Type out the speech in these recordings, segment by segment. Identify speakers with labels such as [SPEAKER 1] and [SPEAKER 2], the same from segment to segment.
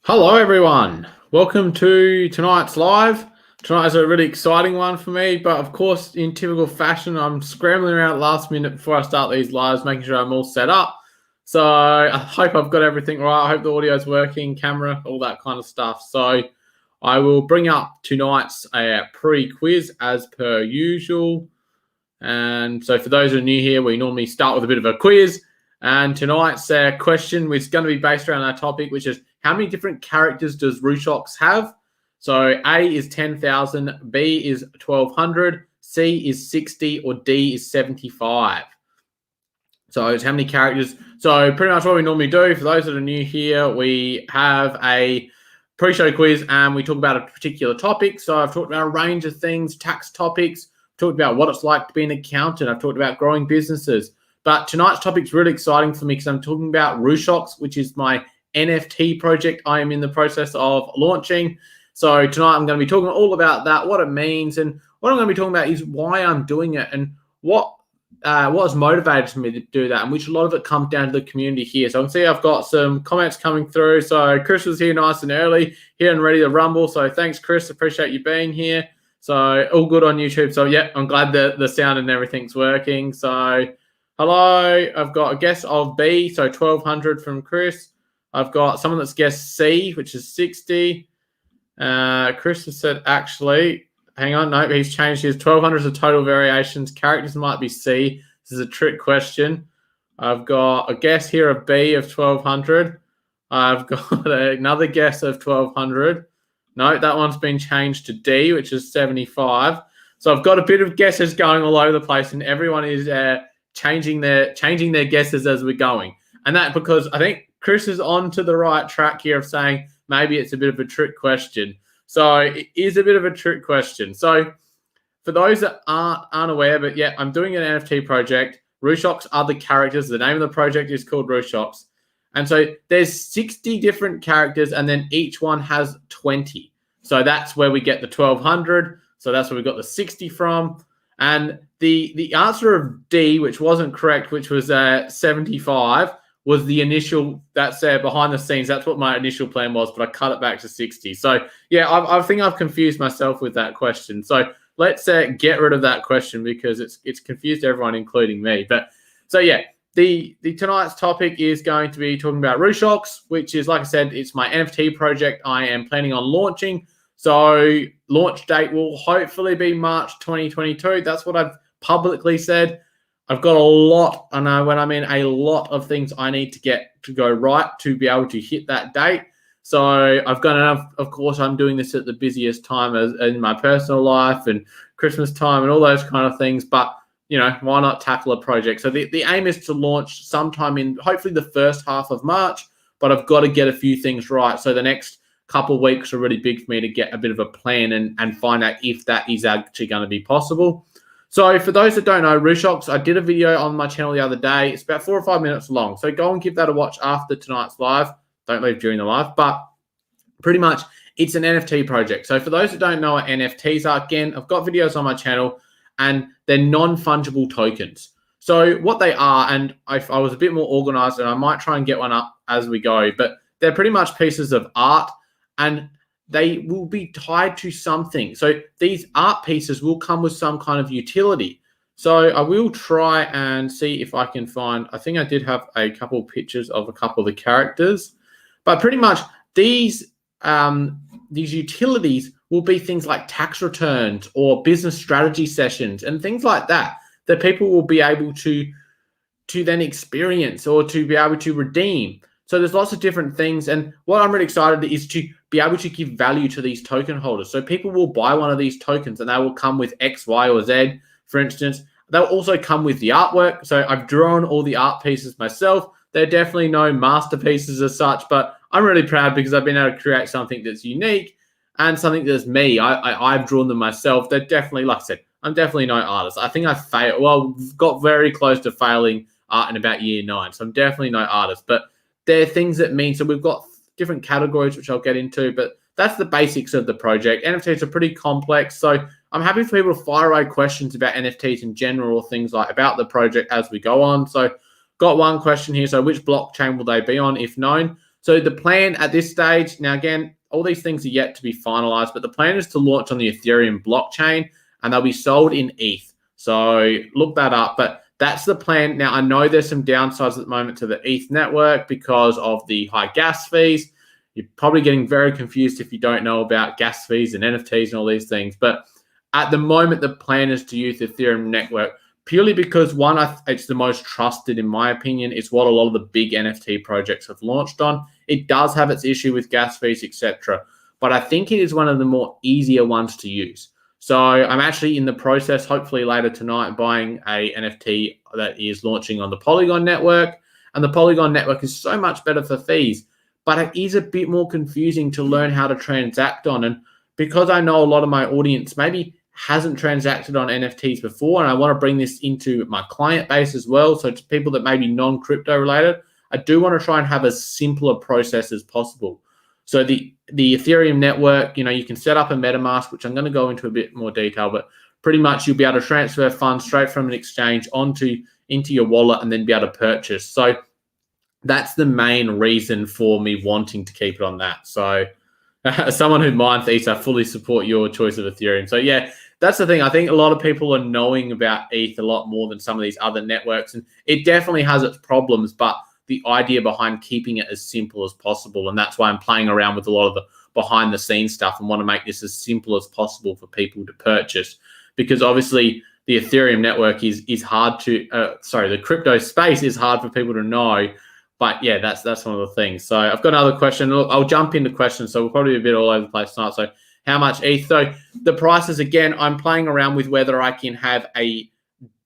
[SPEAKER 1] Hello, everyone. Welcome to tonight's live. Tonight is a really exciting one for me, but of course, in typical fashion, I'm scrambling around at last minute before I start these lives, making sure I'm all set up. So I hope I've got everything right. I hope the audio is working, camera, all that kind of stuff. So I will bring up tonight's pre-quiz as per usual. And so for those who are new here, we normally start with a bit of a quiz. And tonight's question is going to be based around our topic, which is how many different characters does Rooshocks have? So A is 10,000, B is 1,200, C is 60, or D is 75. So it's how many characters. So pretty much what we normally do, for those that are new here, we have a pre-show quiz and we talk about a particular topic. So I've talked about a range of things, tax topics, talked about what it's like to be an accountant. I've talked about growing businesses. But tonight's topic is really exciting for me because I'm talking about Rooshocks, which is my NFT project I am in the process of launching. So tonight I'm going to be talking all about that, what it means, and what I'm going to be talking about is why I'm doing it and what has motivated me to do that, and which a lot of it comes down to the community here. So I can see I've got some comments coming through. So Chris was here nice and early, here and ready to rumble. So thanks, Chris. Appreciate you being here. So all good on YouTube. So yeah, I'm glad that the sound and everything's working. So hello, I've got a guess of B, so 1,200 from Chris. I've got someone that's guessed C, which is 60. Chris has said, actually, hang on, no, he's changed his 1,200 is the total variations. Characters might be C. This is a trick question. I've got a guess here of B of 1,200. I've got another guess of 1,200. No, that one's been changed to D, which is 75. So I've got a bit of guesses going all over the place, and everyone is changing their guesses as we're going. And that because I think Chris is on to the right track here of saying maybe it's a bit of a trick question. So it is a bit of a trick question. So for those that aren't aware, but yeah, I'm doing an NFT project. Rooshocks are the characters. The name of the project is called Rooshocks. And so there's 60 different characters, and then each one has 20. So that's where we get the 1,200. So that's where we got the 60 from. And the answer of D, which wasn't correct, which was 75, was the initial, that's behind the scenes. That's what my initial plan was, but I cut it back to 60. So yeah, I think I've confused myself with that question. So let's get rid of that question because it's confused everyone, including me. But so yeah, the tonight's topic is going to be talking about Rooshocks, which is, like I said, it's my NFT project I am planning on launching. So launch date will hopefully be March 2022. That's what I've publicly said. I've got a lot, and when I mean a lot of things I need to get to go right to be able to hit that date. So I've got enough. Of course, I'm doing this at the busiest time as in my personal life and Christmas time and all those kind of things. But, you know, why not tackle a project? So the aim is to launch sometime in hopefully the first half of March, but I've got to get a few things right. So the next couple of weeks are really big for me to get a bit of a plan and find out if that is actually going to be possible. So for those that don't know, Rooshock's, I did a video on my channel the other day. It's about 4 or 5 minutes long. So go and give that a watch after tonight's live. Don't leave during the live. But pretty much it's an NFT project. So for those that don't know what NFTs are, again, I've got videos on my channel and they're non-fungible tokens. So what they are, and if I was a bit more organized, and I might try and get one up as we go, but they're pretty much pieces of art and they will be tied to something. So these art pieces will come with some kind of utility. So I will try and see if I can find, I think I did have a couple of pictures of a couple of the characters, but pretty much these utilities will be things like tax returns or business strategy sessions and things like that people will be able to then experience or to be able to redeem. So there's lots of different things. And what I'm really excited is to be able to give value to these token holders. So people will buy one of these tokens and they will come with X, Y, or Z, for instance. They'll also come with the artwork. So I've drawn all the art pieces myself. They're definitely no masterpieces as such, but I'm really proud because I've been able to create something that's unique and something that's me. I've drawn them myself. They're definitely, like I said, I'm definitely no artist. I think I failed. Well, got very close to failing art in about year 9. So I'm definitely no artist, but they're things that mean, so we've got different categories, which I'll get into, but that's the basics of the project. NFTs are pretty complex. So I'm happy for people to fire away questions about NFTs in general or things like about the project as we go on. So got one question here. So which blockchain will they be on if known? So the plan at this stage, now again, all these things are yet to be finalized, but the plan is to launch on the Ethereum blockchain and they'll be sold in ETH. So look that up, but that's the plan. Now, I know there's some downsides at the moment to the ETH network because of the high gas fees. You're probably getting very confused if you don't know about gas fees and NFTs and all these things. But at the moment, the plan is to use the Ethereum network purely because, one, it's the most trusted, in my opinion. It's what a lot of the big NFT projects have launched on. It does have its issue with gas fees, etc. But I think it is one of the more easier ones to use. So I'm actually in the process, hopefully later tonight, buying a NFT that is launching on the Polygon network. And the Polygon network is so much better for fees, but it is a bit more confusing to learn how to transact on. And because I know a lot of my audience maybe hasn't transacted on NFTs before, and I want to bring this into my client base as well, so to people that may be non-crypto related, I do want to try and have as simple a process as possible. So the Ethereum network, you can set up a MetaMask, which I'm going to go into a bit more detail, but pretty much you'll be able to transfer funds straight from an exchange into your wallet and then be able to purchase. So that's the main reason for me wanting to keep it on that. So as someone who mines ETH, I fully support your choice of Ethereum. So yeah, that's the thing. I think a lot of people are knowing about ETH a lot more than some of these other networks, and it definitely has its problems, but the idea behind keeping it as simple as possible. And that's why I'm playing around with a lot of the behind the scenes stuff and want to make this as simple as possible for people to purchase, because obviously the Ethereum network is hard to, the crypto space is hard for people to know. But yeah, that's one of the things. So I've got another question. I'll jump into questions. So we'll probably be a bit all over the place tonight. So how much ETH? So the prices, again, I'm playing around with whether I can have a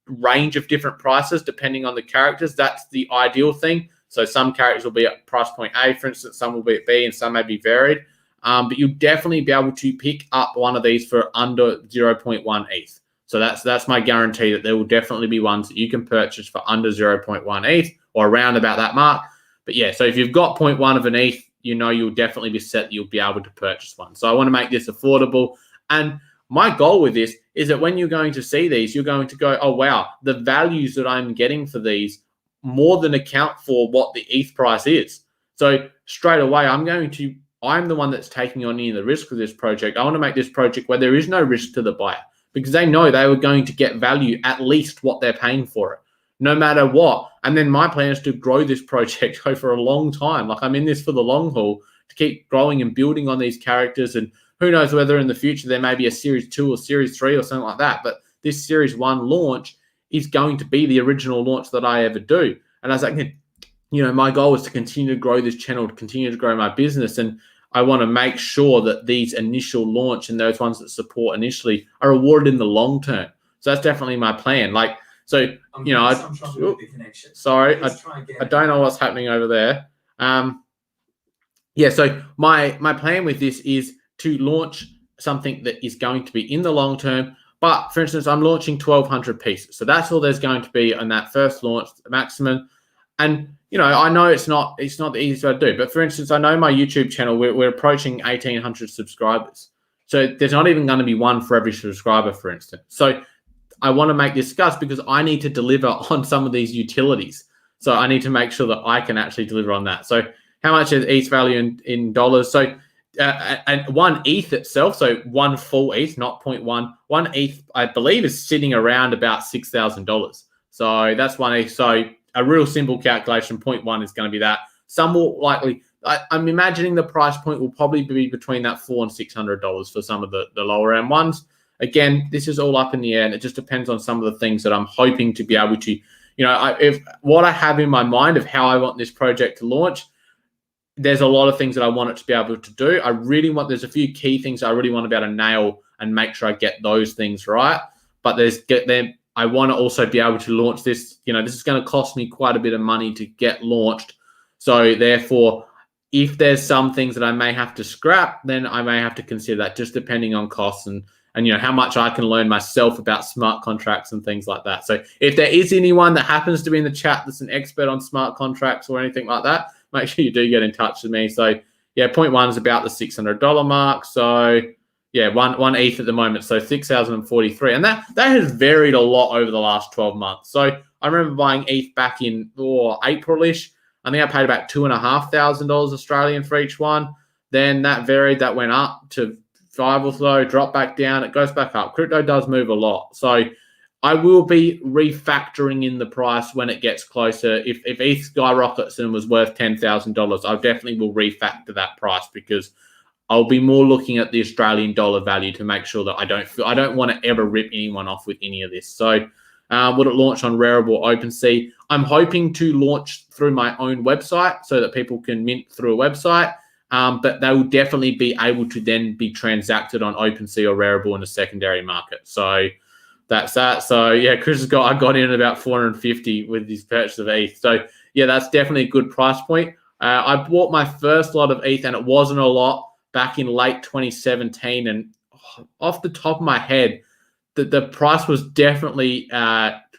[SPEAKER 1] range of different prices depending on the characters. That's the ideal thing. So some characters will be at price point A, for instance, some will be at B, and some may be varied. But you'll definitely be able to pick up one of these for under 0.1 ETH. So that's my guarantee, that there will definitely be ones that you can purchase for under 0.1 ETH or around about that mark. But yeah, so if you've got 0.1 of an ETH, you'll definitely be set that you'll be able to purchase one. So I want to make this affordable. And my goal with this is that when you're going to see these, you're going to go, oh, wow, the values that I'm getting for these more than account for what the ETH price is. So straight away, I'm the one that's taking on any of the risk for this project. I want to make this project where there is no risk to the buyer, because they know they were going to get value at least what they're paying for it, no matter what. And then my plan is to grow this project for a long time. Like, I'm in this for the long haul, to keep growing and building on these characters. And who knows whether in the future there may be a Series 2 or Series 3 or something like that. But this Series 1 launch is going to be the original launch that I ever do. And as my goal is to continue to grow this channel, to continue to grow my business. And I want to make sure that these initial launch and those ones that support initially are rewarded in the long term. So that's definitely my plan. I don't know what's happening over there. So my plan with this is to launch something that is going to be in the long term. But for instance, I'm launching 1,200 pieces. So that's all there's going to be on that first launch, the maximum. And, I know it's not the easiest to do. But for instance, I know my YouTube channel, we're approaching 1,800 subscribers. So there's not even going to be one for every subscriber, for instance. So I want to make this discuss because I need to deliver on some of these utilities. So I need to make sure that I can actually deliver on that. So how much is ETH value in dollars? So and one ETH itself, so one full ETH, not 0.1, one ETH, I believe, is sitting around about $6,000. So that's one ETH. So a real simple calculation, 0.1 is going to be that. Some will likely, I'm imagining the price point will probably be between that $400 and $600 for some of the lower end ones. Again, this is all up in the air, and it just depends on some of the things that I'm hoping to be able to, if what I have in my mind of how I want this project to launch, there's a lot of things that I want it to be able to do. There's a few key things I really want to be able to nail and make sure I get those things right. But I want to also be able to launch this. This is going to cost me quite a bit of money to get launched. So therefore, if there's some things that I may have to scrap, then I may have to consider that, just depending on costs and how much I can learn myself about smart contracts and things like that. So if there is anyone that happens to be in the chat that's an expert on smart contracts or anything like that, make sure you do get in touch with me. So yeah, 0.1 is about the $600 mark. So yeah, one ETH at the moment, so 6,043. And that has varied a lot over the last 12 months. So I remember buying ETH back in April-ish. I think I paid about $2,500 Australian for each one. Then that varied, that went up to 5 or so, drop back down, it goes back up. Crypto does move a lot. So I will be refactoring in the price when it gets closer. If ETH skyrockets and was worth $10,000, I definitely will refactor that price, because I'll be more looking at the Australian dollar value to make sure that I don't want to ever rip anyone off with any of this. So would it launch on Rarible OpenSea? I'm hoping to launch through my own website so that people can mint through a website. But they will definitely be able to then be transacted on OpenSea or Rarible in the secondary market. So that's that. So yeah, I got in at about 450 with his purchase of ETH. So yeah, that's definitely a good price point. I bought my first lot of ETH, and it wasn't a lot, back in late 2017. And off the top of my head, the price was definitely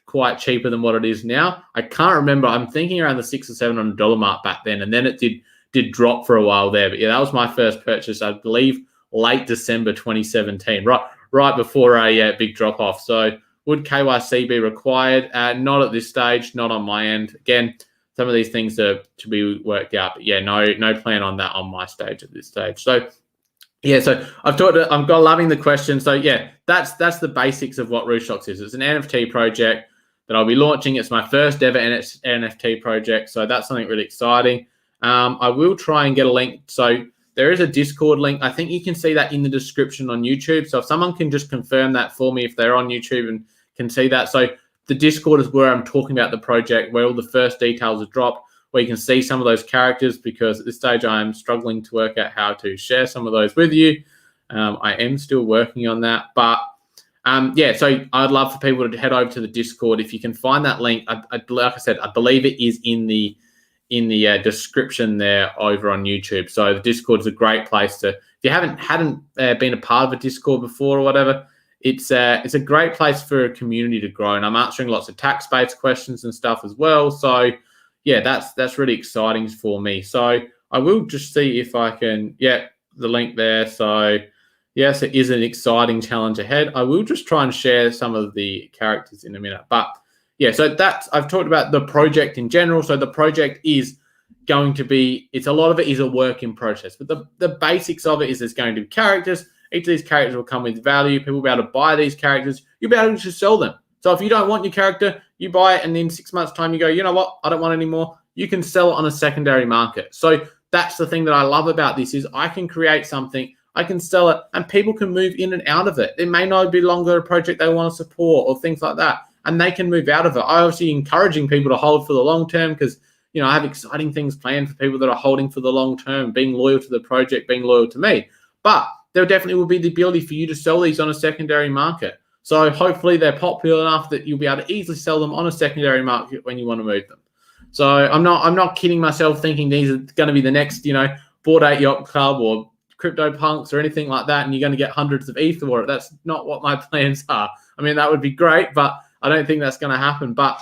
[SPEAKER 1] quite cheaper than what it is now. I can't remember. I'm thinking around the $600 or $700 mark back then, and then it did drop for a while there. But yeah, that was my first purchase, I believe, late December 2017, right before a big drop off. So would KYC be required? Not at this stage, not on my end. Again, some of these things are to be worked out. But yeah, no plan on that on my stage at this stage. So yeah, so I'm loving the question. So yeah, that's the basics of what Rooshocks is. It's an NFT project that I'll be launching. It's my first ever NFT project, so that's something really exciting. I will try and get a link. So there is a Discord link. I think you can see that in the description on YouTube. So if someone can just confirm that for me, if they're on YouTube and can see that. So the Discord is where I'm talking about the project, where all the first details are dropped, where you can see some of those characters, because at this stage I am struggling to work out how to share some of those with you. I am still working on that. But yeah, so I'd love for people to head over to the Discord. If you can find that link, like I said, I believe it is in the description there over on YouTube. So the Discord is a great place to, if you hadn't been a part of a Discord before or whatever, it's a great place for a community to grow. And I'm answering lots of tax-based questions and stuff as well. So yeah, that's really exciting for me. So I will just see if I can, the link there. So yes, it is an exciting challenge ahead. I will just try and share some of the characters in a minute. But yeah, so I've talked about the project in general. So the project is going to be, a lot of it is a work in process. But the basics of it is there's going to be characters. Each of these characters will come with value. People will be able to buy these characters. You'll be able to sell them. So if you don't want your character, you buy it, and in 6 months' time you go, you know what, I don't want it anymore. You can sell it on a secondary market. So that's the thing that I love about this, is I can create something, I can sell it, and people can move in and out of it. It may not be longer a project they want to support or things like that, and they can move out of it. I obviously encouraging people to hold for the long term, because I have exciting things planned for people that are holding for the long term, being loyal to the project, being loyal to me. But there definitely will be the ability for you to sell these on a secondary market. So hopefully they're popular enough that you'll be able to easily sell them on a secondary market when you want to move them. So I'm not kidding myself thinking these are going to be the next, Bored Ape Yacht Club or Crypto Punks or anything like that, and you're going to get hundreds of ETH for it. That's not what my plans are. I mean, that would be great, but I don't think that's going to happen. But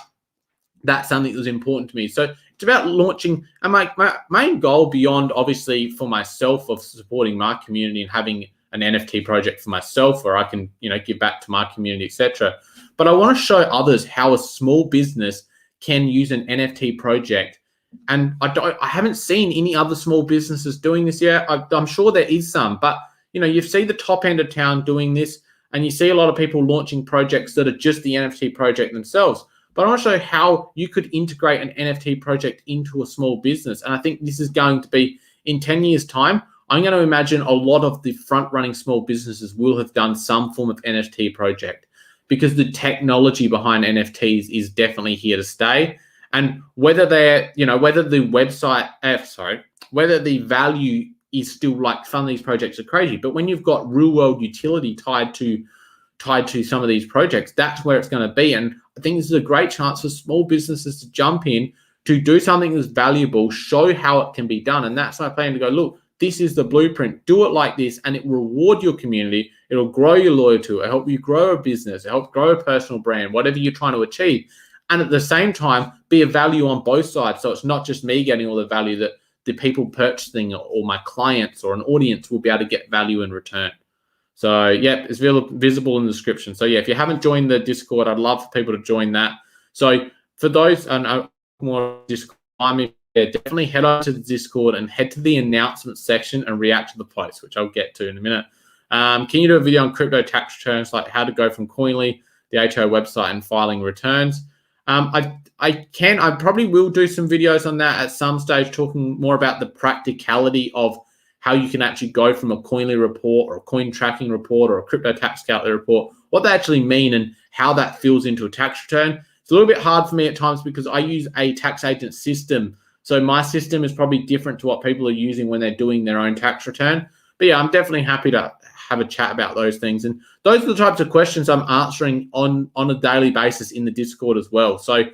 [SPEAKER 1] that's something that was important to me. So it's about launching, and my main goal beyond, obviously, for myself, of supporting my community and having an NFT project for myself where I can, give back to my community, etc. But I want to show others how a small business can use an NFT project. And I haven't seen any other small businesses doing this yet. I'm sure there is some, but you see the top end of town doing this, and you see a lot of people launching projects that are just the NFT project themselves. But I want to show how you could integrate an NFT project into a small business. And I think this is going to be, in 10 years' time, I'm going to imagine a lot of the front-running small businesses will have done some form of NFT project, because the technology behind NFTs is definitely here to stay. And whether they're, whether the whether the value is still like, some of these projects are crazy, but when you've got real-world utility tied to some of these projects, that's where it's going to be. And I think this is a great chance for small businesses to jump in, to do something that's valuable, show how it can be done. And that's my plan, to go, look, this is the blueprint. Do it like this, and it will reward your community. It'll grow your loyalty. It'll help you grow a business. It'll help grow a personal brand, whatever you're trying to achieve. And at the same time, be a value on both sides. So it's not just me getting all the value, that the people purchasing or my clients or an audience will be able to get value in return. So yeah, it's visible in the description. So yeah, if you haven't joined the Discord, I'd love for people to join that. So for those, and more Discord, definitely head over to the Discord and head to the announcement section and react to the post, which I'll get to in a minute. Can you do a video on crypto tax returns, like how to go from Coinly, the HO website, and filing returns? I probably will do some videos on that at some stage, talking more about the practicality of how you can actually go from a Coinly report or a coin tracking report or a crypto tax calculator report, what they actually mean and how that fills into a tax return. It's a little bit hard for me at times because I use a tax agent system. So my system is probably different to what people are using when they're doing their own tax return. But yeah, I'm definitely happy to have a chat about those things. And those are the types of questions I'm answering on a daily basis in the Discord as well. So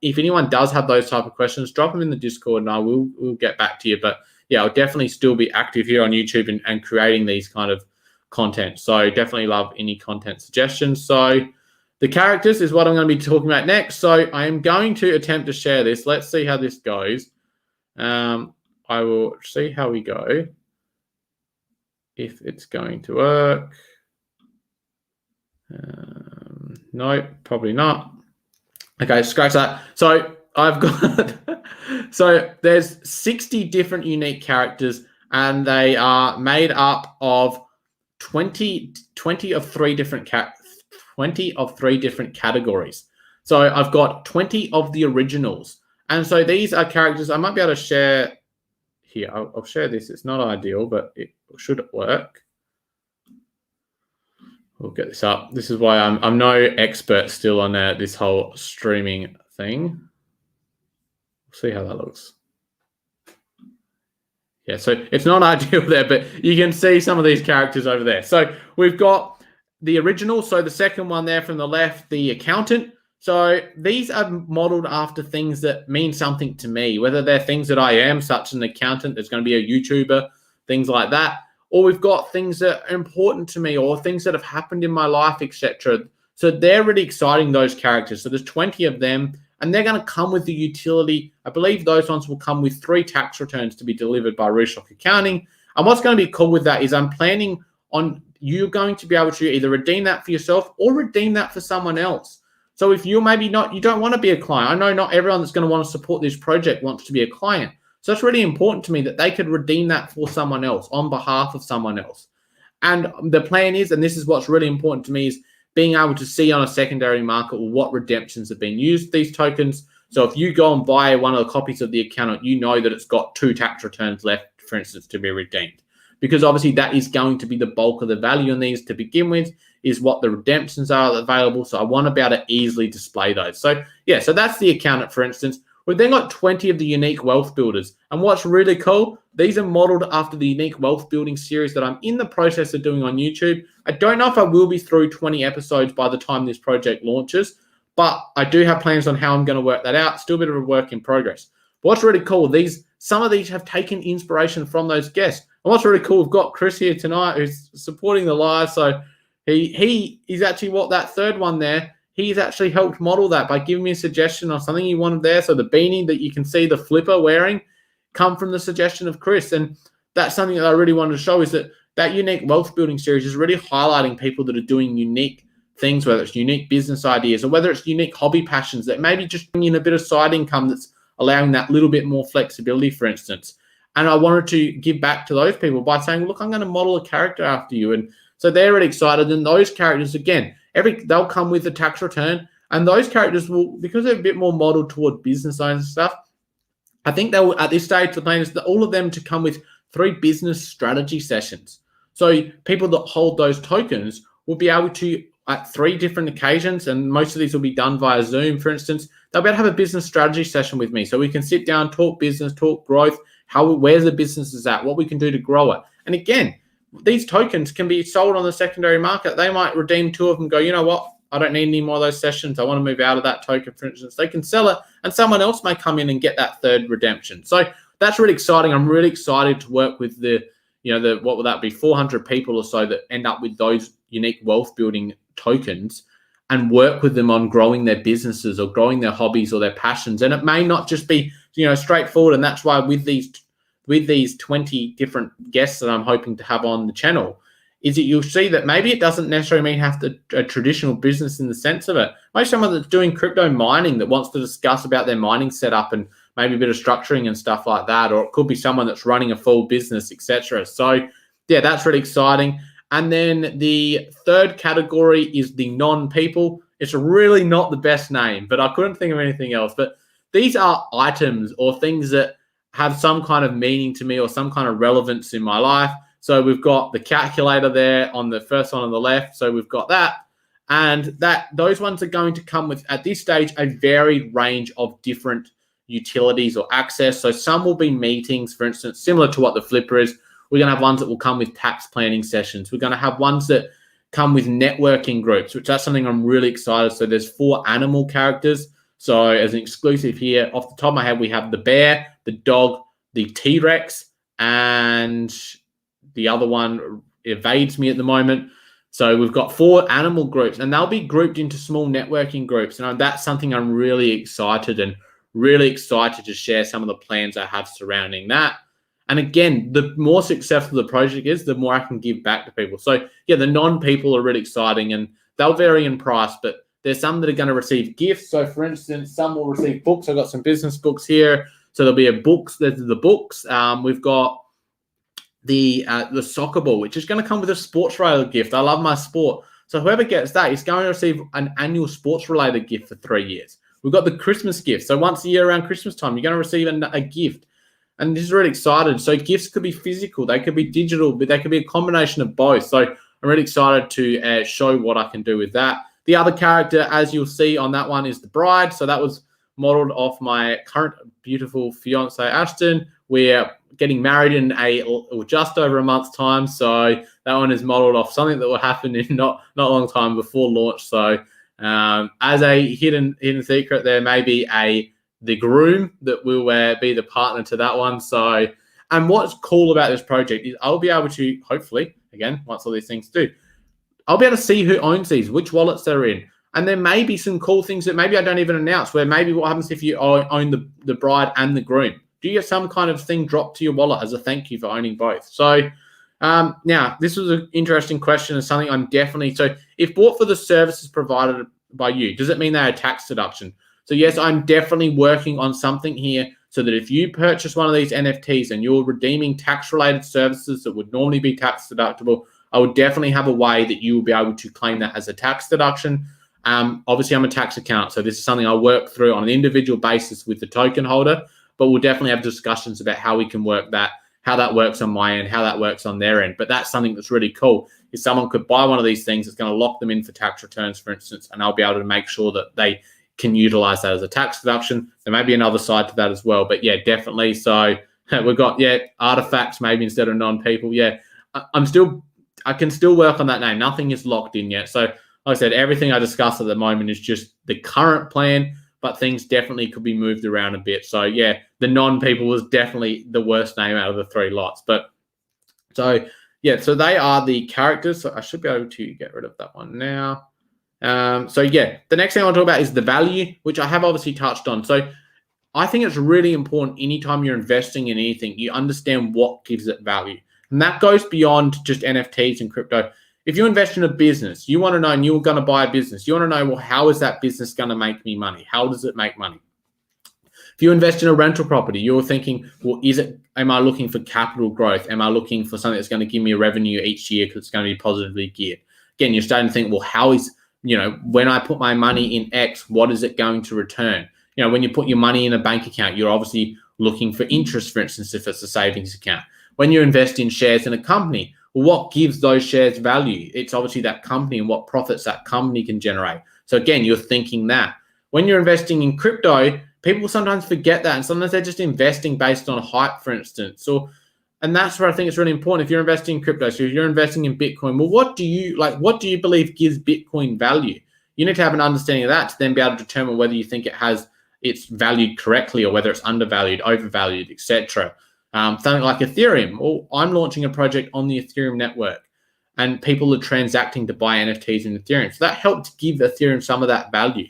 [SPEAKER 1] if anyone does have those type of questions, drop them in the Discord and we'll get back to you. But yeah, I'll definitely still be active here on YouTube and creating these kind of content. So definitely love any content suggestions. So the characters is what I'm going to be talking about next. So I am going to attempt to share this. Let's see how this goes. I will see how we go. If it's going to work. No, probably not. Okay, scratch that. So I've got, so there's 60 different unique characters and they are made up of 20 of three different categories. So I've got 20 of the originals. And so these are characters I might be able to share here. I'll share this. It's not ideal, but it should work. We'll get this up. This is why I'm no expert still on this whole streaming thing. We'll see how that looks. Yeah, so it's not ideal there, but you can see some of these characters over there. So we've got the original. So the second one there from the left, the accountant. So these are modeled after things that mean something to me, whether they're things that I am, such as an accountant that's going to be a YouTuber, things like that. Or we've got things that are important to me or things that have happened in my life, etc. So they're really exciting, those characters. So there's 20 of them, and they're going to come with the utility. I believe those ones will come with 3 tax returns to be delivered by Rooshock Accounting. And what's going to be cool with that is I'm planning on you going to be able to either redeem that for yourself or redeem that for someone else. So if you're maybe you don't want to be a client. I know not everyone that's going to want to support this project wants to be a client. So it's really important to me that they could redeem that for someone else on behalf of someone else. And the plan is, and this is what's really important to me, is being able to see on a secondary market what redemptions have been used, these tokens. So if you go and buy one of the copies of the accountant, you know that it's got 2 tax returns left, for instance, to be redeemed. Because obviously that is going to be the bulk of the value in these to begin with, is what the redemptions are available. So I want to be able to easily display those. So yeah, so that's the accountant, for instance. We've then got 20 of the unique wealth builders. And what's really cool, these are modeled after the unique wealth building series that I'm in the process of doing on YouTube. I don't know if I will be through 20 episodes by the time this project launches, but I do have plans on how I'm going to work that out. Still a bit of a work in progress. But what's really cool, some of these have taken inspiration from those guests. And what's really cool, we've got Chris here tonight who's supporting the live. So he's actually that third one there. He's actually helped model that by giving me a suggestion on something he wanted there. So the beanie that you can see the flipper wearing come from the suggestion of Chris. And that's something that I really wanted to show, is that unique wealth building series is really highlighting people that are doing unique things, whether it's unique business ideas or whether it's unique hobby passions that maybe just bring in a bit of side income that's allowing that little bit more flexibility, for instance. And I wanted to give back to those people by saying, look, I'm going to model a character after you. And so they're really excited. And those characters, again, they'll come with a tax return. And those characters will, because they're a bit more modeled toward business owners and stuff, I think they will, at this stage, the plan is that all of them to come with 3 business strategy sessions. So people that hold those tokens will be able to, at 3 different occasions, and most of these will be done via Zoom, for instance, they'll be able to have a business strategy session with me. So we can sit down, talk business, talk growth, where the business is at, what we can do to grow it. And again, these tokens can be sold on the secondary market. They might redeem 2 of them, go, you know what, I don't need any more of those sessions. I want to move out of that token, for instance. They can sell it, and someone else may come in and get that 3rd redemption. So that's really exciting. I'm really excited to work with what will that be, 400 people or so that end up with those unique wealth building tokens, and work with them on growing their businesses or growing their hobbies or their passions. And it may not just be, straightforward. And that's why with these 20 different guests that I'm hoping to have on the channel, is that you'll see that maybe it doesn't necessarily mean a traditional business in the sense of it. Maybe someone that's doing crypto mining that wants to discuss about their mining setup and maybe a bit of structuring and stuff like that, or it could be someone that's running a full business, etc. So yeah, that's really exciting. And then the third category is the non-people. It's really not the best name, but I couldn't think of anything else. But these are items or things that have some kind of meaning to me or some kind of relevance in my life. So we've got the calculator there on the first one on the left. So we've got that. And those ones are going to come with, at this stage, a varied range of different utilities or access. So some will be meetings, for instance, similar to what the Flipper is. We're going to have ones that will come with tax planning sessions. We're going to have ones that come with networking groups, which that's something I'm really excited. So there's 4 animal characters. So as an exclusive here, off the top of my head, we have the bear, the dog, the T-Rex, and the other one evades me at the moment. So we've got 4 animal groups, and they'll be grouped into small networking groups. And that's something I'm really excited to share some of the plans I have surrounding that. And again, the more successful the project is, the more I can give back to people. So yeah, the non-people are really exciting, and they'll vary in price, but there's some that are going to receive gifts. So for instance, some will receive books. I've got some business books here. So there'll be a books. There's the books. We've got the soccer ball, which is going to come with a sports-related gift. I love my sport. So whoever gets that is going to receive an annual sports-related gift for 3 years. We've got the Christmas gift. So once a year around Christmas time, you're going to receive a gift. And this is really excited. So gifts could be physical, they could be digital, but they could be a combination of both. So I'm really excited to show what I can do with that. The other character, as you'll see on that one, is the bride. So that was modeled off my current beautiful fiance, Ashton. We're getting married in just over a month's time. So that one is modeled off something that will happen in not a long time before launch. So as a hidden secret, there may be the groom that will be the partner to that one. So, and what's cool about this project is I'll be able to, hopefully, again, once all these things do, I'll be able to see who owns these, which wallets they're in. And there may be some cool things that maybe I don't even announce, where maybe what happens if you own the bride and the groom? Do you get some kind of thing dropped to your wallet as a thank you for owning both? So now, this was an interesting question and something I'm definitely, so if bought for the services provided by you, does it mean they are tax deduction? So yes, I'm definitely working on something here so that if you purchase one of these NFTs and you're redeeming tax-related services that would normally be tax deductible, I would definitely have a way that you will be able to claim that as a tax deduction. Obviously, I'm a tax accountant, so this is something I'll work through on an individual basis with the token holder, but we'll definitely have discussions about how we can work that, how that works on my end, how that works on their end. But that's something that's really cool, is someone could buy one of these things, it's going to lock them in for tax returns, for instance, and I'll be able to make sure that they can utilize that as a tax deduction. There may be another side to that as well, but yeah, definitely. So we've got, artifacts maybe instead of non-people. Yeah, I can still work on that name. Nothing is locked in yet. So like I said, everything I discuss at the moment is just the current plan, but things definitely could be moved around a bit. So yeah, the non-people was definitely the worst name out of the 3 lots. But so yeah, so they are the characters. So I should be able to get rid of that one now. So yeah, the next thing I want to talk about is the value, which I have obviously touched on. So I think it's really important anytime you're investing in anything, you understand what gives it value. And that goes beyond just NFTs and crypto. If you invest in a business, you want to know, and you're going to buy a business, you want to know, well, how is that business going to make me money? How does it make money? If you invest in a rental property, you're thinking, well, am I looking for capital growth? Am I looking for something that's going to give me a revenue each year because it's going to be positively geared? Again, you're starting to think, well, how is, when I put my money in X, what is it going to return? When you put your money in a bank account, you're obviously looking for interest, for instance, if it's a savings account. When you invest in shares in a company, well, what gives those shares value? It's obviously that company and what profits that company can generate. So again, you're thinking that. When you're investing in crypto, people sometimes forget that, and sometimes they're just investing based on hype, for instance. And that's where I think it's really important. If you're investing in crypto, so if you're investing in Bitcoin, well, what do you believe gives Bitcoin value? You need to have an understanding of that to then be able to determine whether you think it's valued correctly or whether it's undervalued, overvalued, etc. Something like Ethereum. Well, I'm launching a project on the Ethereum network, and people are transacting to buy NFTs in Ethereum. So that helped give Ethereum some of that value.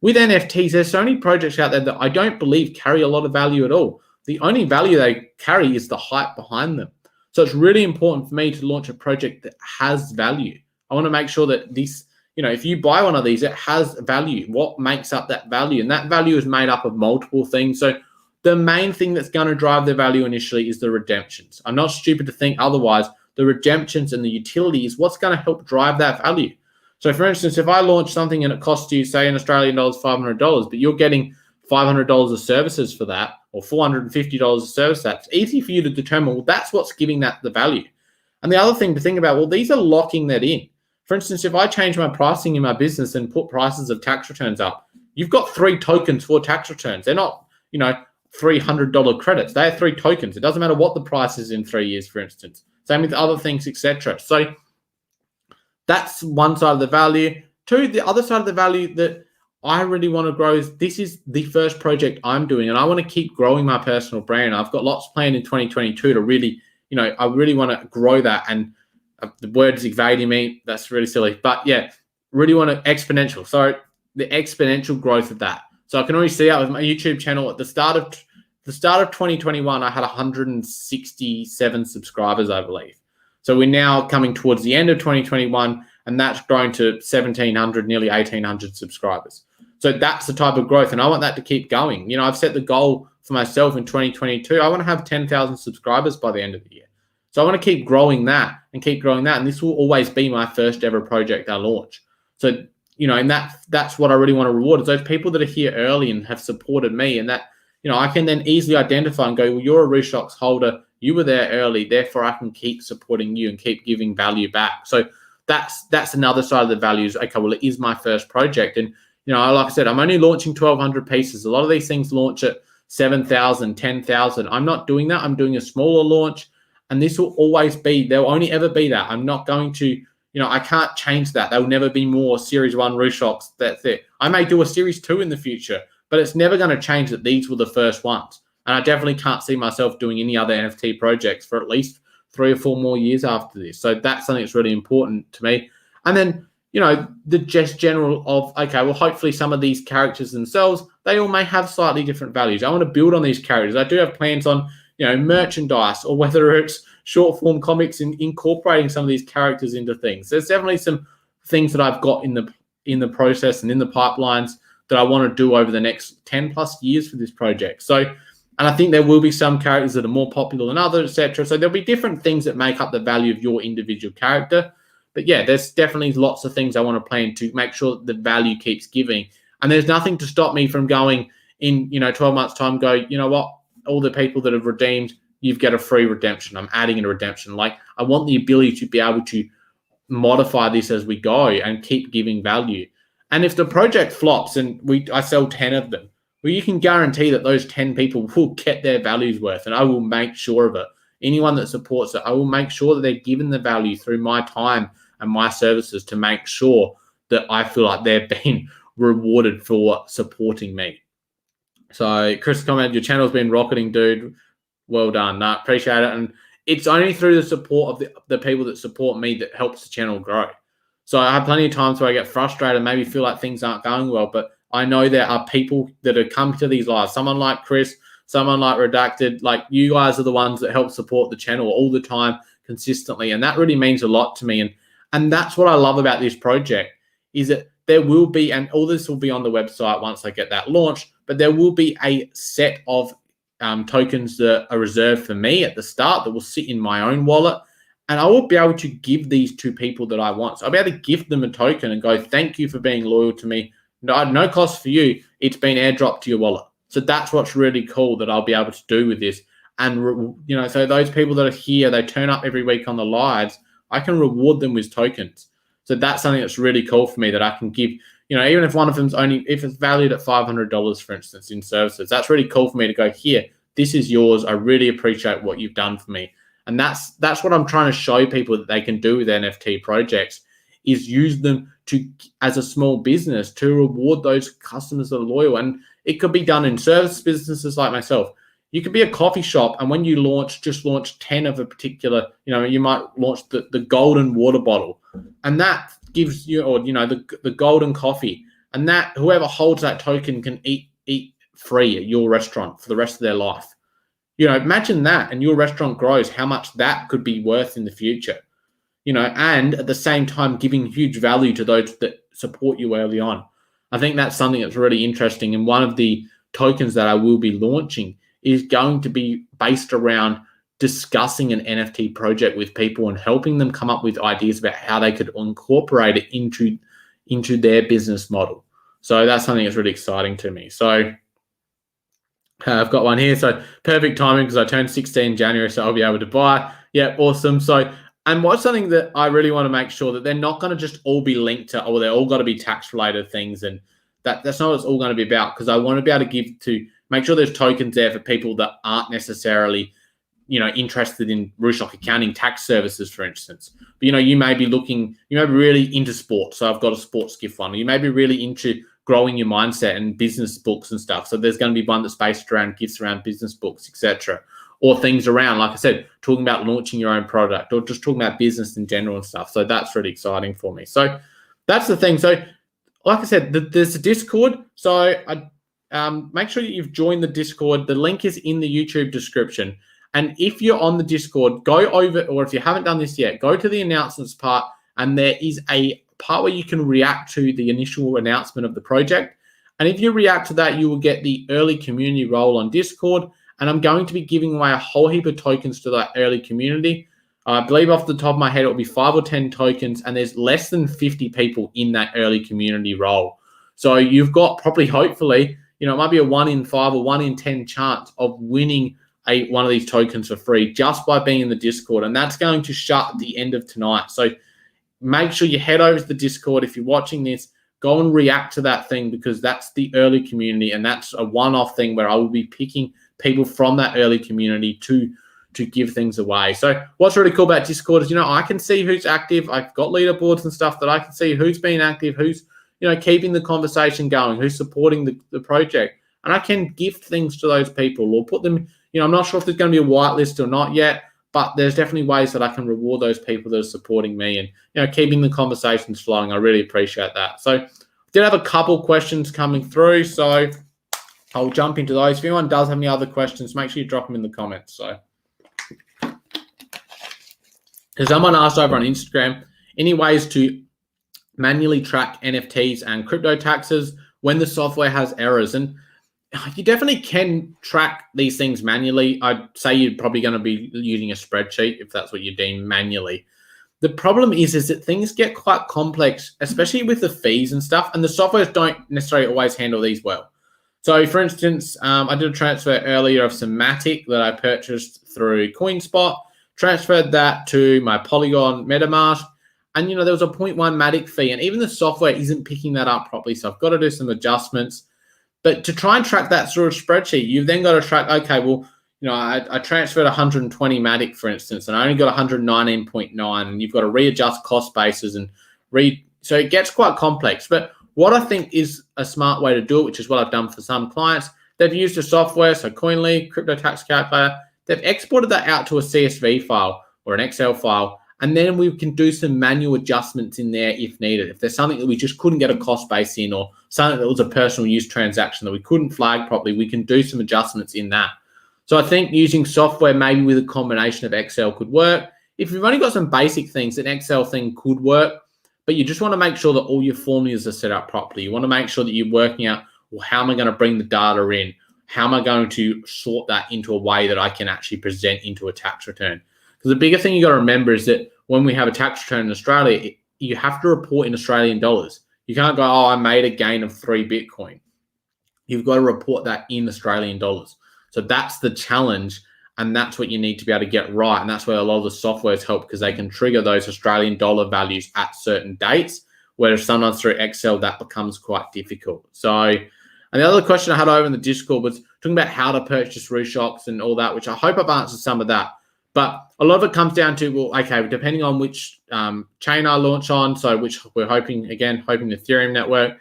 [SPEAKER 1] With NFTs, there's so many projects out there that I don't believe carry a lot of value at all. The only value they carry is the hype behind them. So it's really important for me to launch a project that has value. I want to make sure that this, if you buy one of these, it has value. What makes up that value? And that value is made up of multiple things. So the main thing that's going to drive the value initially is the redemptions. I'm not stupid to think otherwise. The redemptions and the utility is what's going to help drive that value. So for instance, if I launch something and it costs you, say in Australian dollars, $500, but you're getting $500 of services for that, or $450 of service, that's easy for you to determine, well, that's what's giving that the value. And the other thing to think about, well, these are locking that in. For instance, if I change my pricing in my business and put prices of tax returns up, you've got 3 tokens for tax returns. They're not, $300 credits. They are 3 tokens. It doesn't matter what the price is in 3 years, for instance. Same with other things, etc. So that's one side of the value. 2, the other side of the value that I really want to grow is this is the first project I'm doing, and I want to keep growing my personal brand. I've got lots planned in 2022 to really, I really want to grow that. And the word's evading me. That's really silly. But yeah, really want to exponential. So the exponential growth of that. So I can already see that with my YouTube channel at the start of 2021, I had 167 subscribers, I believe. So we're now coming towards the end of 2021, and that's grown to 1,700, nearly 1,800 subscribers. So that's the type of growth, and I want that to keep going. I've set the goal for myself in 2022. I want to have 10,000 subscribers by the end of the year. So I want to keep growing that, and this will always be my first ever project I launch. So, and that's what I really want to reward is those people that are here early and have supported me, and that, I can then easily identify and go, well, you're a Rooshocks holder. You were there early, therefore I can keep supporting you and keep giving value back. So that's another side of the values. Okay, well, it is my first project. And, like I said, I'm only launching 1,200 pieces. A lot of these things launch at 7,000, 10,000. I'm not doing that. I'm doing a smaller launch. And this will always be, there'll only ever be that. I'm not going to, I can't change that. There will never be more Series 1 Rooshocks. That's it. I may do a Series 2 in the future, but it's never going to change that these were the first ones. And I definitely can't see myself doing any other NFT projects for at least 3 or 4 more years after this. So that's something that's really important to me. And then, the just general of, okay, well, hopefully some of these characters themselves, they all may have slightly different values. I want to build on these characters. I do have plans on, merchandise, or whether it's short form comics and incorporating some of these characters into things. There's definitely some things that I've got in the process and in the pipelines that I want to do over the next 10 plus years for this project. So, and I think there will be some characters that are more popular than others, etc. So there'll be different things that make up the value of your individual character. But yeah, there's definitely lots of things I want to plan to make sure that the value keeps giving. And there's nothing to stop me from going in, 12 months time, go, you know what, all the people that have redeemed, you've got a free redemption. I'm adding in a redemption. Like, I want the ability to be able to modify this as we go and keep giving value. And if the project flops and I sell 10 of them, well, you can guarantee that those 10 people will get their values worth, and I will make sure of it. Anyone that supports it, I will make sure that they're given the value through my time and my services to make sure that I feel like they're being rewarded for supporting me. So Chris commented, your channel's been rocketing, dude. Well done. No, appreciate it. And it's only through the support of the people that support me that helps the channel grow. So I have plenty of times where I get frustrated, maybe feel like things aren't going well, but I know there are people that have come to these lives, someone like Chris, someone like Redacted, like you guys are the ones that help support the channel all the time, consistently. And that really means a lot to me. And that's what I love about this project, is that there will be, and all this will be on the website once I get that launched, but there will be a set of tokens that are reserved for me at the start that will sit in my own wallet. And I will be able to give these to people that I want. So I'll be able to gift them a token and go, thank you for being loyal to me. No cost for you. It's been airdropped to your wallet. So that's what's really cool that I'll be able to do with this. And, so those people that are here, they turn up every week on the lives, I can reward them with tokens. So that's something that's really cool for me that I can give, even if one of them's if it's valued at $500, for instance, in services, that's really cool for me to go, here, this is yours. I really appreciate what you've done for me. And that's what I'm trying to show people that they can do with NFT projects, is use them as a small business to reward those customers that are loyal. And it could be done in service businesses like myself. You could be a coffee shop, and when you just launch 10 of a particular, you might launch the golden water bottle, and that gives you, or the golden coffee, and that whoever holds that token can eat free at your restaurant for the rest of their life. Imagine that, and your restaurant grows, how much that could be worth in the future. And at the same time giving huge value to those that support you early on. I think that's something that's really interesting. And one of the tokens that I will be launching is going to be based around discussing an NFT project with people and helping them come up with ideas about how they could incorporate it into their business model. So that's something that's really exciting to me. So I've got one here. So perfect timing because I turned 16 in January, so I'll be able to buy. Yeah, awesome. So, and what's something that I really want to make sure that they're not going to just all be linked to, or they're all got to be tax related things. And that's not what it's all going to be about, because I want to be able to make sure there's tokens there for people that aren't necessarily, interested in Rooshok accounting tax services, for instance. But, you may be really into sports. So I've got a sports gift fund. You may be really into growing your mindset and business books and stuff. So there's going to be one that's based around gifts around business books, etc. Or things around, like I said, talking about launching your own product or just talking about business in general and stuff. So that's really exciting for me. So that's the thing. So like I said, there's a Discord. So make sure that you've joined the Discord. The link is in the YouTube description. And if you're on the Discord, go over, or if you haven't done this yet, go to the announcements part, and there is a part where you can react to the initial announcement of the project. And if you react to that, you will get the early community role on Discord. And I'm going to be giving away a whole heap of tokens to that early community. I believe off the top of my head, it will be 5 or 10 tokens, and there's less than 50 people in that early community role. So you've got probably, hopefully, it might be a 1 in 5 or 1 in 10 chance of winning one of these tokens for free just by being in the Discord. And that's going to shut at the end of tonight. So make sure you head over to the Discord. If you're watching this, go and react to that thing, because that's the early community, and that's a one-off thing where I will be picking people from that early community to give things away. So what's really cool about Discord is, I can see who's active. I've got leaderboards and stuff that I can see who's been active, who's, keeping the conversation going, who's supporting the project. And I can gift things to those people or put them, I'm not sure if there's going to be a whitelist or not yet, but there's definitely ways that I can reward those people that are supporting me and, keeping the conversations flowing. I really appreciate that. So I did have a couple questions coming through, so I'll jump into those. If anyone does have any other questions, make sure you drop them in the comments. So someone asked over on Instagram, any ways to manually track NFTs and crypto taxes when the software has errors? And you definitely can track these things manually. I'd say you're probably going to be using a spreadsheet if that's what you deem manually. The problem is that things get quite complex, especially with the fees and stuff, and the softwares don't necessarily always handle these well. So, for instance, I did a transfer earlier of some Matic that I purchased through CoinSpot, transferred that to my Polygon MetaMask, and, there was a 0.1 Matic fee, and even the software isn't picking that up properly, so I've got to do some adjustments. But to try and track that through a spreadsheet, you've then got to track, okay, well, I transferred 120 Matic, for instance, and I only got 119.9, and you've got to readjust cost bases so it gets quite complex. But what I think is a smart way to do it, which is what I've done for some clients, they've used a software, so Coinly, Crypto Tax Calculator, they've exported that out to a CSV file or an Excel file, and then we can do some manual adjustments in there if needed. If there's something that we just couldn't get a cost base in, or something that was a personal use transaction that we couldn't flag properly, we can do some adjustments in that. So I think using software maybe with a combination of Excel could work. If you've only got some basic things, an Excel thing could work, but you just want to make sure that all your formulas are set up properly. You want to make sure that you're working out, well, how am I going to bring the data in? How am I going to sort that into a way that I can actually present into a tax return? Because the bigger thing you got to remember is that when we have a tax return in Australia, you have to report in Australian dollars. You can't go, I made a gain of 3 Bitcoin. You've got to report that in Australian dollars. So that's the challenge, and that's what you need to be able to get right. And that's where a lot of the softwares help, because they can trigger those Australian dollar values at certain dates, whereas sometimes through Excel, that becomes quite difficult. So, and the other question I had over in the Discord was talking about how to purchase Rooshocks and all that, which I hope I've answered some of that. But a lot of it comes down to, well, okay, depending on which chain I launch on, so which we're hoping the Ethereum network,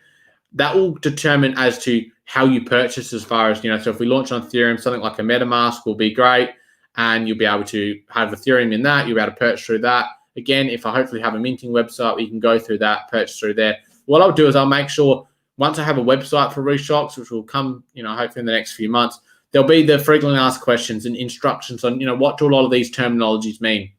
[SPEAKER 1] that will determine as to how you purchase, as far as, so if we launch on Ethereum, something like a MetaMask will be great, and you'll be able to have Ethereum in that. You'll be able to purchase through that. Again, if I hopefully have a minting website, you can go through that, purchase through there. What I'll do is I'll make sure once I have a website for Rooshocks, which will come, hopefully in the next few months, there'll be the frequently asked questions and instructions on, what do a lot of these terminologies mean?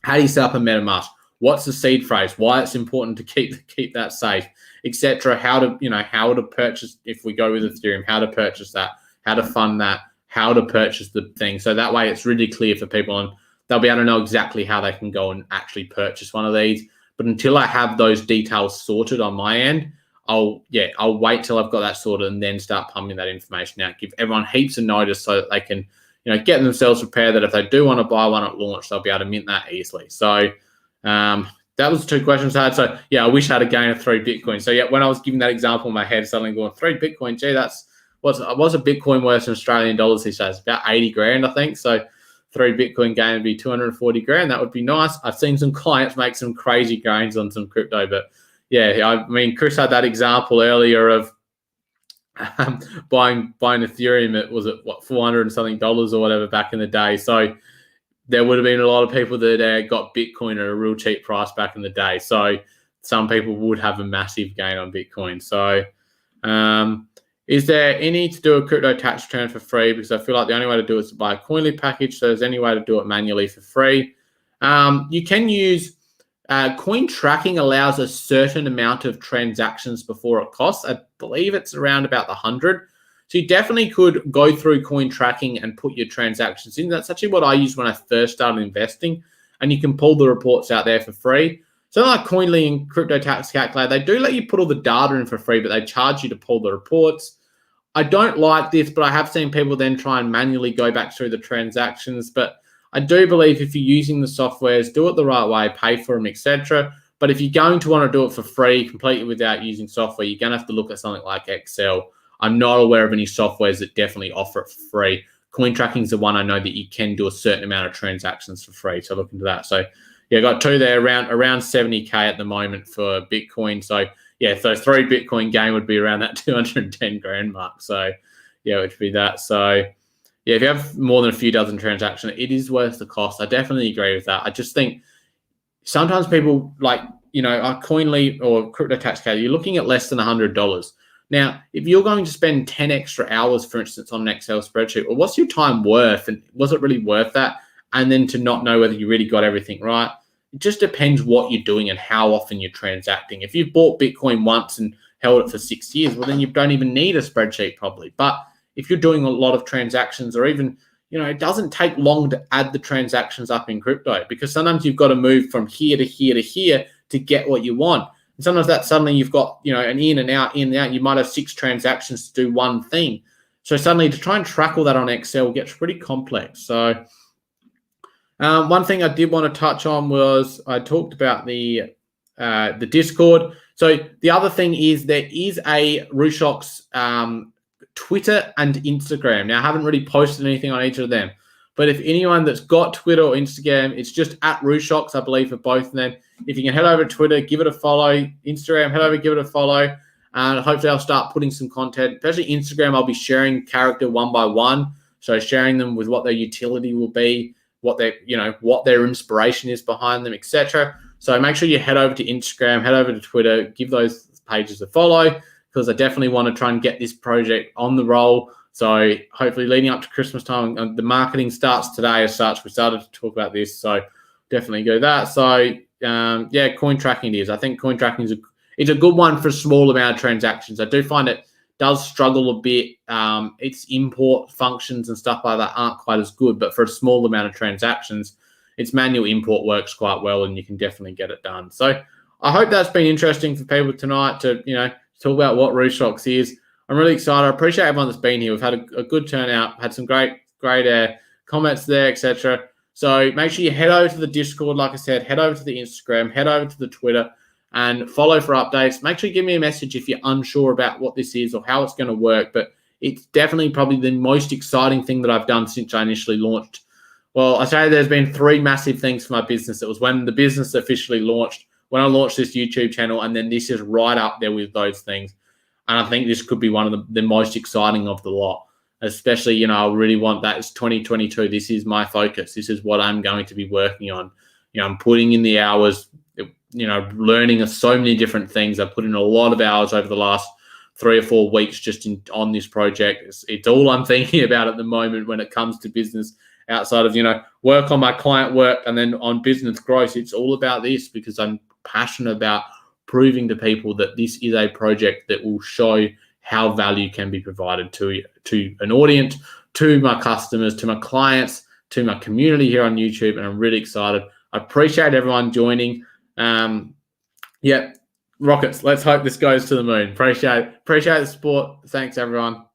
[SPEAKER 1] How do you set up a MetaMask? What's the seed phrase? Why it's important to keep that safe, etc. How to purchase if we go with Ethereum, how to purchase that, how to fund that, how to purchase the thing. So that way it's really clear for people and they'll be able to know exactly how they can go and actually purchase one of these. But until I have those details sorted on my end, I'll wait till I've got that sorted and then start pumping that information out. Give everyone heaps of notice so that they can, get themselves prepared that if they do want to buy one at launch, they'll be able to mint that easily. So that was 2 questions I had. So yeah, I wish I had a gain of 3 Bitcoin. So yeah, when I was giving that example in my head, suddenly going 3 Bitcoin, gee, what's a Bitcoin worth in Australian dollars these days? About 80 grand, I think. So 3 Bitcoin gain would be 240 grand. That would be nice. I've seen some clients make some crazy gains on some crypto, but yeah, I mean, Chris had that example earlier of buying Ethereum. It was at $400 and something or whatever back in the day. So there would have been a lot of people that got Bitcoin at a real cheap price back in the day. So some people would have a massive gain on Bitcoin. So is there any to do a crypto tax return for free? Because I feel like the only way to do it is to buy a Coinly package. So there's any way to do it manually for free. You can use coin tracking allows a certain amount of transactions before it costs. I believe it's around about 100. So you definitely could go through coin tracking and put your transactions in. That's actually what I used when I first started investing. And you can pull the reports out there for free. So like Coinly and Crypto Tax Calculator, they do let you put all the data in for free, but they charge you to pull the reports. I don't like this, but I have seen people then try and manually go back through the transactions. But I do believe if you're using the softwares, do it the right way, pay for them, etc. But if you're going to want to do it for free, completely without using software, you're going to have to look at something like Excel. I'm not aware of any softwares that definitely offer it for free. Coin tracking is the one I know that you can do a certain amount of transactions for free. So look into that. So yeah, got 2 there, around 70K at the moment for Bitcoin. So yeah, so 3 Bitcoin gain would be around that 210 grand mark. So yeah, it would be that. So yeah, if you have more than a few dozen transactions, it is worth the cost. I definitely agree with that. I just think sometimes people like, a Coinly or Crypto Tax Calculator, you're looking at less than $100. Now, if you're going to spend 10 extra hours, for instance, on an Excel spreadsheet, well, what's your time worth? And was it really worth that? And then to not know whether you really got everything right. It just depends what you're doing and how often you're transacting. If you've bought Bitcoin once and held it for 6 years, well, then you don't even need a spreadsheet probably. But if you're doing a lot of transactions, or even, it doesn't take long to add the transactions up in crypto, because sometimes you've got to move from here to here to here to get what you want. And sometimes that suddenly you've got, an in and out. You might have 6 transactions to do one thing. So suddenly to try and track all that on Excel gets pretty complex. So one thing I did want to touch on was I talked about the Discord. So the other thing is there is a Rooshocks Twitter and Instagram. Now, I haven't really posted anything on each of them, but if anyone that's got Twitter or Instagram, it's just at Rooshock, I believe, for both of them. If you can head over to Twitter, give it a follow. Instagram, head over, give it a follow. And hopefully I'll start putting some content, especially Instagram. I'll be sharing character one by one. So sharing them with what their utility will be, what their inspiration is behind them, etc. So make sure you head over to Instagram, head over to Twitter, give those pages a follow, because I definitely want to try and get this project on the roll. So hopefully leading up to Christmas time, the marketing starts today as such. We started to talk about this, so definitely go that. So coin tracking it is. I think coin tracking is a good one for a small amount of transactions. I do find it does struggle a bit. Its import functions and stuff like that aren't quite as good, but for a small amount of transactions, its manual import works quite well, and you can definitely get it done. So I hope that's been interesting for people tonight to, talk about what Rooshocks is. I'm really excited. I appreciate everyone that's been here. We've had a good turnout, had some great comments there, etc. So make sure you head over to the Discord, like I said, head over to the Instagram, head over to the Twitter, and follow for updates. Make sure you give me a message if you're unsure about what this is or how it's going to work. But it's definitely probably the most exciting thing that I've done since I initially launched. Well, I say there's been 3 massive things for my business. It was when the business officially launched, when I launched this YouTube channel, and then this is right up there with those things. And I think this could be one of the most exciting of the lot, especially, I really want that. It's 2022. This is my focus. This is what I'm going to be working on. I'm putting in the hours, learning so many different things. I put in a lot of hours over the last 3 or 4 weeks just on this project. It's all I'm thinking about at the moment when it comes to business, outside of, work on my client work and then on business growth. It's all about this because I'm passionate about proving to people that this is a project that will show how value can be provided to an audience, to my customers, to my clients, to my community here on YouTube, and I'm really excited. I appreciate everyone joining. Yeah, rockets. Let's hope this goes to the moon. Appreciate the support. Thanks, everyone.